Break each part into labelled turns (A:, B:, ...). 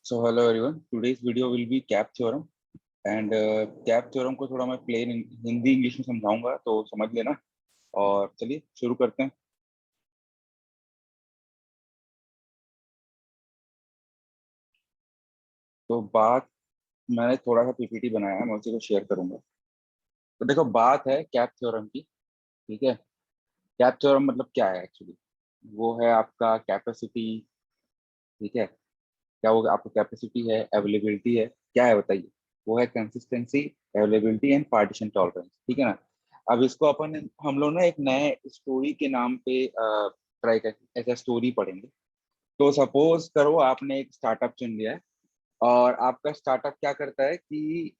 A: So hello everyone. Today's video will be cap theorem and cap theorem को थोड़ा मैं plane Hindi English में समझाऊंगा तो समझ लेना। और चलिए शुरू करते हैं। तो बात मैंने थोड़ा सा पीपीटी बनाया है, मैं उसी को शेयर करूंगा। तो देखो बात है कैप थ्योरम की। ठीक है, कैप थ्योरम मतलब क्या है एक्चुअली? वो है आपका कैपेसिटी। ठीक है, क्या वो आपका कैपेसिटी है, अवेलेबिलिटी है, क्या है बताइए? वो है consistency, availability and partition tolerance. ठीक है ना। अब इसको अपन हम लोग ना एक नए स्टोरी के नाम पे ट्राई कर ऐसा स्टोरी पढ़ेंगे। तो सपोज करो आपने एक स्टार्टअप चुन लिया है और आपका स्टार्टअप क्या करता है कि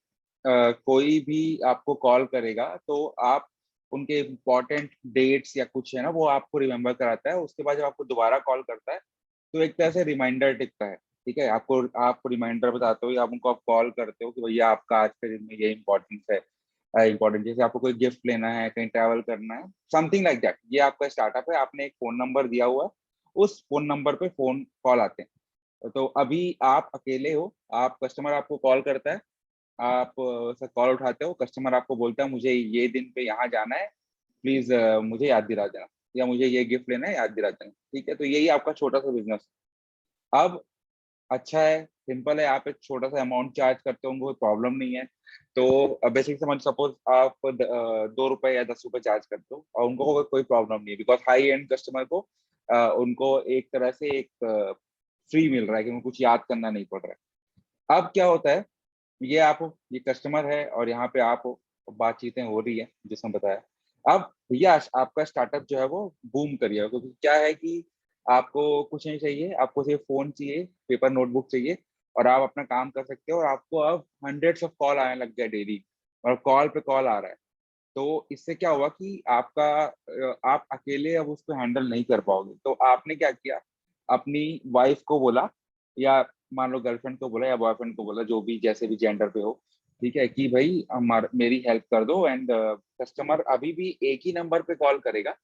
A: कोई भी आपको कॉल करेगा तो आप उनके इम्पोर्टेंट डेट्स या कुछ है ना वो आपको रिमेम्बर कराता है। उसके बाद जब आपको दोबारा कॉल करता है तो एक तरह से रिमाइंडर टिकता है। ठीक है, आपको रिमाइंडर बताते हो या आप उनको आप कॉल करते हो कि भैया आपका आज के दिन में ये इंपॉर्टेंस है। इंपॉर्टेंट जैसे आपको कोई गिफ्ट लेना है, कहीं ट्रैवल करना है, समथिंग लाइक दैट। ये आपका स्टार्टअप है, आपने एक फोन नंबर दिया हुआ है, उस फोन नंबर पे फोन कॉल आते हैं। तो अभी आप अकेले हो, आप कस्टमर आपको कॉल करता है, आप कॉल उठाते हो, कस्टमर आपको बोलता है मुझे ये दिन पे यहाँ जाना है, प्लीज मुझे याद दिला देना, या मुझे ये गिफ्ट लेना है, याद दिला देना। ठीक है, तो यही आपका छोटा सा बिजनेस। अब अच्छा है, सिंपल है, आप एक छोटा सा अमाउंट चार्ज करते होंगे, कोई प्रॉब्लम नहीं है। तो बेसिक समझ, सपोज आप 2 रुपए या 10 रुपए चार्ज करते हो और उनको कोई प्रॉब्लम नहीं है, बिकॉज हाई एंड कस्टमर को उनको एक तरह से एक फ्री मिल रहा है कि उनको कुछ याद करना नहीं पड़ रहा है। अब क्या होता है, ये कस्टमर है और यहाँ पे आप हो, बातचीतें हो रही है जिसमें बताया। अब भैया आपका स्टार्टअप जो है वो बूम करिएगा, क्योंकि क्या है कि आपको कुछ नहीं चाहिए, आपको सिर्फ फोन चाहिए, पेपर नोटबुक चाहिए, और आप अपना काम कर सकते हो। और आपको अब हंड्रेड्स ऑफ कॉल आने लग गया डेली, और कॉल पे कॉल आ रहा है। तो इससे क्या हुआ कि आप अकेले अब उसको हैंडल नहीं कर पाओगे। तो आपने क्या किया, अपनी वाइफ को बोला, या मान लो गर्लफ्रेंड को बोला या बॉयफ्रेंड को बोला, जो भी जैसे भी जेंडर पे हो, ठीक है, कि भाई मेरी हेल्प कर दो। एंड कस्टमर अभी भी एक ही नंबर पे कॉल करेगा,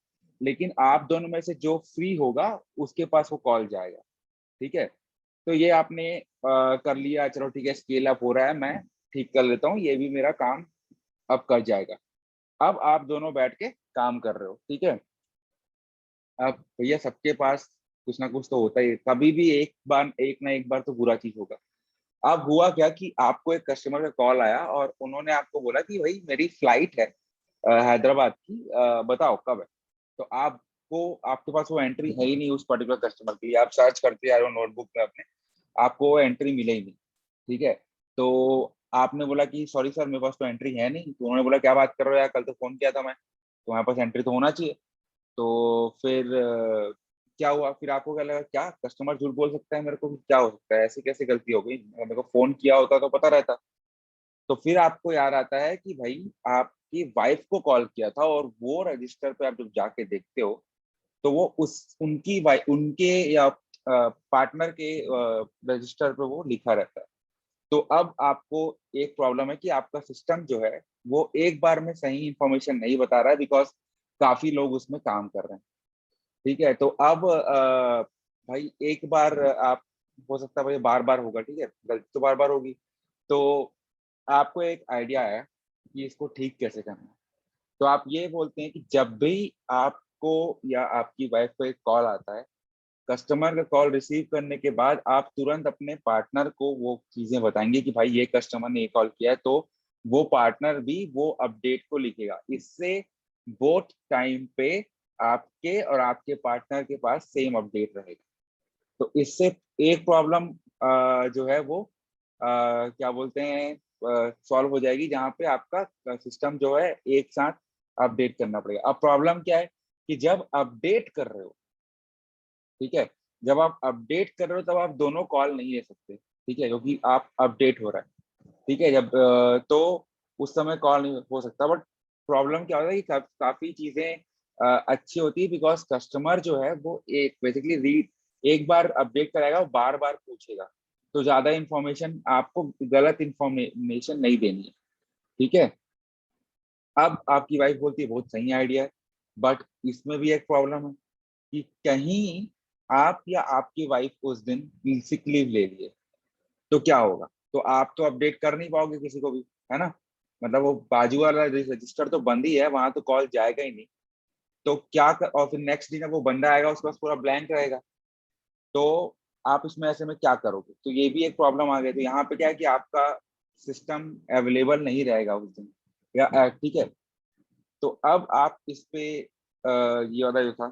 A: लेकिन आप दोनों में से जो फ्री होगा उसके पास वो कॉल जाएगा। ठीक है, तो ये आपने कर लिया, चलो ठीक है, स्केल अप हो रहा है, मैं ठीक कर लेता हूँ, ये भी मेरा काम अब कर जाएगा। अब आप दोनों बैठ के काम कर रहे हो। ठीक है, अब भैया सबके पास कुछ ना कुछ तो होता ही है, कभी भी एक ना एक बार तो बुरा चीज होगा। अब हुआ क्या कि आपको एक कस्टमर का कॉल आया और उन्होंने आपको बोला कि भाई मेरी फ्लाइट है हैदराबाद की, बताओ कब है। तो आपको आपके पास वो एंट्री है ही नहीं उस पर्टिकुलर कस्टमर के लिए, आप सर्च करते आ रहे हो नोटबुक में अपने, आपको वो एंट्री मिले ही नहीं। ठीक है, तो आपने बोला कि सॉरी सर, मेरे पास तो एंट्री है नहीं। तो उन्होंने बोला क्या बात कर रहे हो यार, कल तो फोन किया था मैं, तुम्हारे पास एंट्री तो होना चाहिए। तो फिर क्या हुआ, फिर आपको क्या लगा, क्या कस्टमर झूठ बोल सकता है मेरे को? क्या हो सकता है, ऐसी कैसे गलती हो गई, मेरे को फोन किया होता तो पता रहता। तो फिर आपको याद आता है कि भाई आपकी वाइफ को कॉल किया था, और वो रजिस्टर पे आप जब जाके देखते हो तो वो उस उनकी वाइफ, उनके या पार्टनर के रजिस्टर पे वो लिखा रहता है। तो अब आपको एक प्रॉब्लम है कि आपका सिस्टम जो है वो एक बार में सही इंफॉर्मेशन नहीं बता रहा है, बिकॉज काफी लोग उसमें काम कर रहे हैं। ठीक है, तो अब भाई एक बार आप, हो सकता है भाई बार बार होगा, ठीक है, गलती तो बार बार होगी। तो आपको एक आइडिया आया कि इसको ठीक कैसे करना है। तो आप ये बोलते हैं कि जब भी आपको या आपकी वाइफ को एक कॉल आता है, कस्टमर का कॉल रिसीव करने के बाद आप तुरंत अपने पार्टनर को वो चीजें बताएंगे कि भाई ये कस्टमर ने ये कॉल किया है। तो वो पार्टनर भी वो अपडेट को लिखेगा। इससे बोथ टाइम पे आपके और आपके पार्टनर के पास सेम अपडेट रहेगा। तो इससे एक प्रॉब्लम जो है वो क्या बोलते हैं, सॉल्व हो जाएगी, जहाँ पे आपका सिस्टम जो है एक साथ अपडेट करना पड़ेगा। अब प्रॉब्लम क्या है कि जब अपडेट कर रहे हो, ठीक है, जब आप अपडेट कर रहे हो तब आप दोनों कॉल नहीं ले सकते। ठीक है, क्योंकि आप अपडेट हो रहा है। ठीक है, जब तो उस समय कॉल नहीं हो सकता। बट प्रॉब्लम क्या होता है कि काफी चीजें अच्छी होती है, बिकॉज कस्टमर जो है वो एक बेसिकली रीड, एक बार अपडेट कराएगा, वो बार बार पूछेगा, तो ज्यादा इंफॉर्मेशन आपको, गलत इंफॉर्मेशन नहीं देनी है। ठीक है, अब आपकी वाइफ बोलती है बहुत सही आइडिया है, बट इसमें भी एक प्रॉब्लम है कि कहीं आप या आपकी वाइफ उस दिन सिक लीव ले लिए, तो क्या होगा, तो आप तो अपडेट कर नहीं पाओगे किसी को भी, है ना। मतलब वो बाजू वाला रजिस्टर तो बंद ही है, वहां तो कॉल जाएगा ही नहीं। तो क्या कर, और फिर नेक्स्ट दिन जब वो बंदा आएगा उसके पास पूरा ब्लैंक रहेगा। तो आप इसमें ऐसे में क्या करोगे, तो ये भी एक प्रॉब्लम आ गई। तो यहाँ पे क्या है कि आपका सिस्टम अवेलेबल नहीं रहेगा उस दिन, या ठीक है। तो अब आप इस पे ये वाला जो था,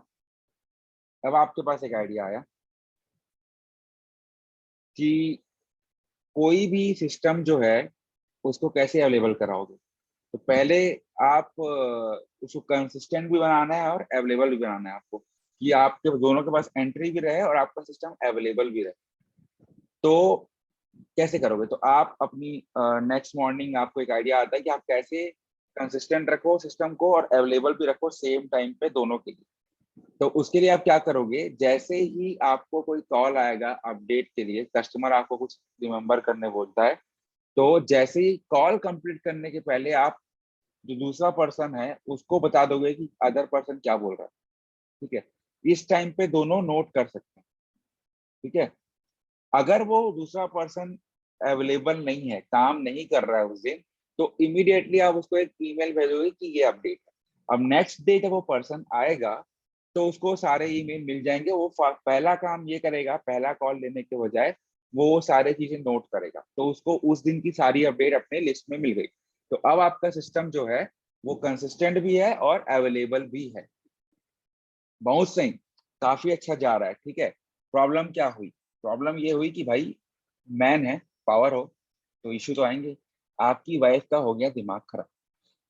A: अब आपके पास एक आइडिया आया कि कोई भी सिस्टम जो है उसको कैसे अवेलेबल कराओगे। तो पहले आप उसको कंसिस्टेंट भी बनाना है और अवेलेबल भी बनाना है आपको, कि आपके दोनों के पास एंट्री भी रहे और आपका सिस्टम अवेलेबल भी रहे। तो कैसे करोगे, तो आप अपनी नेक्स्ट मॉर्निंग आपको एक आइडिया आता है कि आप कैसे कंसिस्टेंट रखो सिस्टम को और अवेलेबल भी रखो सेम टाइम पे दोनों के लिए। तो उसके लिए आप क्या करोगे, जैसे ही आपको कोई कॉल आएगा अपडेट के लिए, कस्टमर आपको कुछ रिमेम्बर करने बोलता है, तो जैसे ही कॉल कंप्लीट करने के पहले आप जो दूसरा पर्सन है उसको बता दोगे कि अदर पर्सन क्या बोल रहा है। ठीक है, इस टाइम पे दोनों नोट कर सकते हैं। ठीक है, अगर वो दूसरा पर्सन अवेलेबल नहीं है, काम नहीं कर रहा है उस दिन, तो इमीडिएटली आप उसको एक ईमेल भेजोगे कि ये अपडेट है। अब नेक्स्ट डे जब वो पर्सन आएगा तो उसको सारे ईमेल मिल जाएंगे। वो पहला काम ये करेगा, पहला कॉल लेने के बजाय वो सारे चीजें नोट करेगा, तो उसको उस दिन की सारी अपडेट अपने लिस्ट में मिल गई। तो अब आपका सिस्टम जो है वो कंसिस्टेंट भी है और अवेलेबल भी है। बहुत सही, काफी अच्छा जा रहा है। ठीक है, प्रॉब्लम क्या हुई, प्रॉब्लम ये हुई कि भाई मैन है, पावर हो, तो इश्यू तो आएंगे। आपकी वाइफ का हो गया दिमाग खराब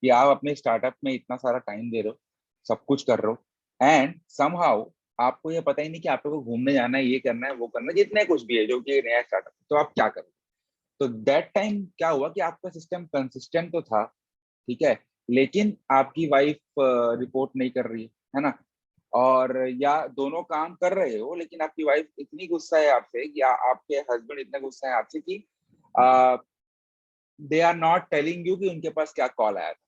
A: कि आप अपने स्टार्टअप में इतना सारा टाइम दे रहे हो, सब कुछ कर रहे हो, एंड समहाउ आपको ये पता ही नहीं कि आप लोगों को घूमने जाना है, ये करना है, वो करना है, जितने कुछ भी है जो कि नया स्टार्टअप। तो आप क्या करोगे, तो दैट टाइम क्या हुआ कि आपका सिस्टम कंसिस्टेंट तो था, ठीक है, लेकिन आपकी वाइफ रिपोर्ट नहीं कर रही है ना, और या दोनों काम कर रहे हो लेकिन आपकी वाइफ इतनी गुस्सा है आपसे, या आपके हस्बैंड इतना गुस्सा है आपसे कि they are not telling you कि उनके पास क्या कॉल आया था।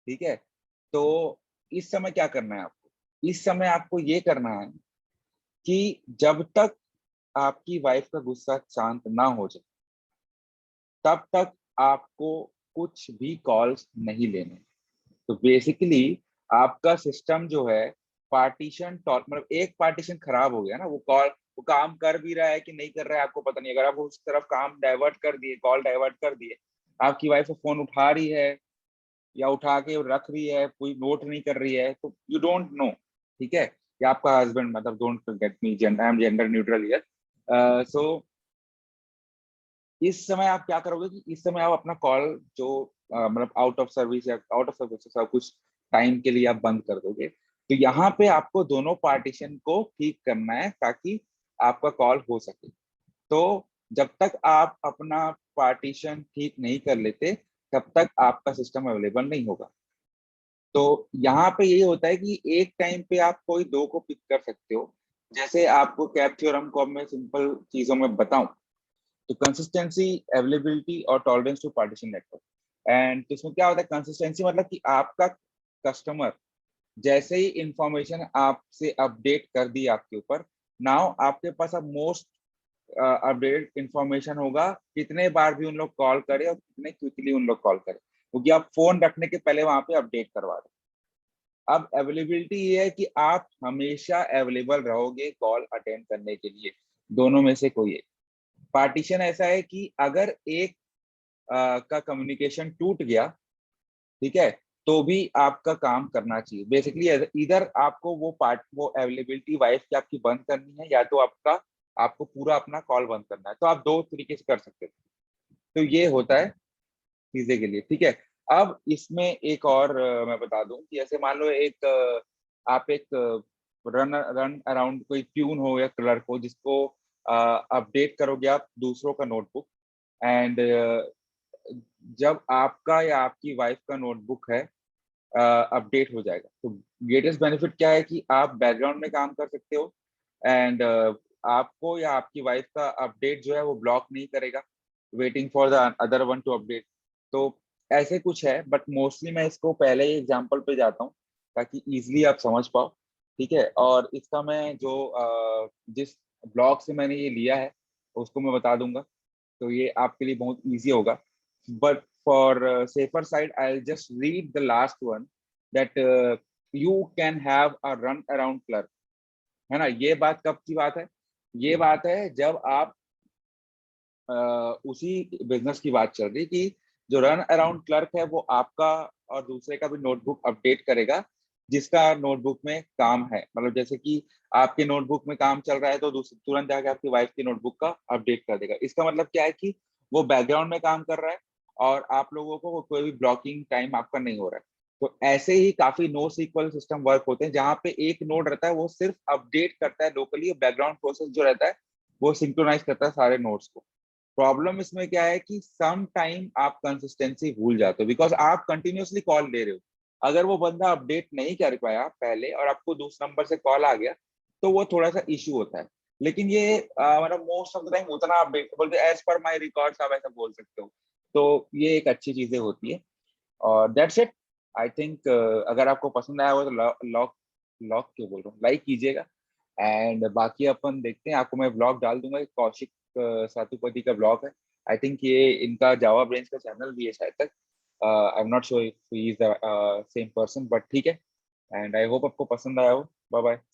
A: ठीक है, तो इस समय क्या करना है आपको, इस समय आपको ये करना है कि जब तक आपकी वाइफ का गुस्सा शांत ना हो जाए तब तक आपको कुछ भी कॉल्स नहीं लेने। तो बेसिकली आपका सिस्टम जो है पार्टीशन टॉप, मतलब एक पार्टीशन खराब हो गया ना, वो कॉल वो काम कर भी रहा है कि नहीं कर रहा है आपको पता नहीं। अगर आप उस तरफ काम डाइवर्ट कर दिए, कॉल डाइवर्ट कर दिए, आपकी वाइफ फोन उठा रही है या उठा के रख रही है, कोई नोट नहीं कर रही है, तो यू डोंट नो। ठीक है, या आपका हस्बैंड, मतलब don't get me gender, I am gender neutral here. So इस समय आप क्या करोगे कि इस समय आप अपना कॉल जो मतलब आउट ऑफ सर्विस या आउट ऑफ सर्विस सब कुछ टाइम के लिए आप बंद कर दोगे। तो यहाँ पे आपको दोनों पार्टीशन को ठीक करना है ताकि आपका कॉल हो सके। तो जब तक आप अपना पार्टीशन ठीक नहीं कर लेते तब तक आपका सिस्टम अवेलेबल नहीं होगा। तो यहाँ पे यही होता है कि एक टाइम पे आप कोई दो को पिक कर सकते हो। जैसे आपको कैप थ्योरम को अब मैं सिंपल चीजों में बताऊं, तो कंसिस्टेंसी, अवेलेबिलिटी और tolerance to partition network. And तो इसमें क्या होता है, कंसिस्टेंसी मतलब कि आपका कस्टमर जैसे ही इंफॉर्मेशन आपसे अपडेट कर दी आपके ऊपर, नाउ आपके पास अब मोस्ट अपडेट इंफॉर्मेशन होगा, कितने बार भी उन लोग कॉल करें और कितने क्विकली उन लोग कॉल करें, क्योंकि आप फोन रखने के पहले वहां पे अपडेट करवा रहे हैं। अब अवेलेबिलिटी ये है कि आप हमेशा अवेलेबल रहोगे कॉल अटेंड करने के लिए, दोनों में से कोई एक। पार्टीशन ऐसा है कि अगर एक का कम्युनिकेशन टूट गया, ठीक है, तो भी आपका काम करना चाहिए। बेसिकली इधर आपको वो अवेलेबिलिटी वाइफ की आपकी बंद करनी है, या तो आपको पूरा अपना कॉल बंद करना है। तो आप दो तरीके से कर सकते हैं। तो ये होता है चीजें के लिए। ठीक है, अब इसमें एक और मैं बता दूं कि ऐसे मान लो एक आप एक रन रन अराउंड कोई ट्यून हो या क्लर्क हो जिसको अपडेट करोगे आप दूसरों का नोटबुक, एंड जब आपका या आपकी वाइफ का नोटबुक है अपडेट हो जाएगा, तो ग्रेटेस्ट बेनिफिट क्या है कि आप बैकग्राउंड में काम कर सकते हो, एंड आपको या आपकी वाइफ का अपडेट जो है वो ब्लॉक नहीं करेगा, waiting for the other one two update. तो ऐसे कुछ है, बट मोस्टली मैं इसको पहले ही एग्जांपल पे जाता हूँ ताकि इजीली आप समझ पाओ। ठीक है, और इसका मैं जो जिस ब्लॉग से मैंने ये लिया है उसको मैं बता दूंगा। तो ये आपके लिए बहुत इजी होगा। But for safer side I will just read the last one, that you can have a run around clerk, है ना। ये बात कब की बात है? ये बात है जब आप उसी बिजनेस की बात चल रही कि जो रन अराउंड क्लर्क है वो आपका और दूसरे का भी नोटबुक अपडेट करेगा, जिसका नोटबुक में काम है। मतलब जैसे कि आपके नोटबुक में काम चल रहा है तो तुरंत जाके आपकी वाइफ की नोटबुक का अपडेट कर देगा। इसका मतलब क्या है कि वो बैकग्राउंड में काम कर रहा है और आप लोगों को कोई भी ब्लॉकिंग टाइम आपका नहीं हो रहा है। तो ऐसे ही काफी नो सीक्वल सिस्टम वर्क होते हैं जहां पे एक नोड रहता है वो सिर्फ अपडेट करता है लोकली, और बैकग्राउंड प्रोसेस जो रहता है वो सिंक्रोनाइज करता है सारे नोड्स को। प्रॉब्लम इसमें क्या है कि सम टाइम आप कंसिस्टेंसी भूल जाते हो, बिकॉज आप कंटिन्यूअसली कॉल ले रहे हो। अगर वो बंदा अपडेट नहीं कर पाया पहले और आपको दूसरे नंबर से कॉल आ गया तो वो थोड़ा सा इश्यू होता है। लेकिन ये मतलब मोस्ट ऑफ द टाइम उतना अपडेट बोलते एज पर माई रिकॉर्ड्स आप ऐसा बोल सकते हो। तो ये एक अच्छी चीजें होती है और दैट्स इट। आई थिंक अगर आपको पसंद आया हो तो लॉक लॉक क्यों बोल रहा हूँ, लाइक कीजिएगा। एंड बाकी अपन देखते हैं, आपको मैं ब्लॉग डाल दूंगा, कौशिक सातुपति का ब्लॉग है। आई थिंक ये इनका जावा ब्रेंच का चैनल भी है शायद तक। I am not sure if he is the same person, but ठीक है। एंड आई होप आपको पसंद आया हो। Bye bye.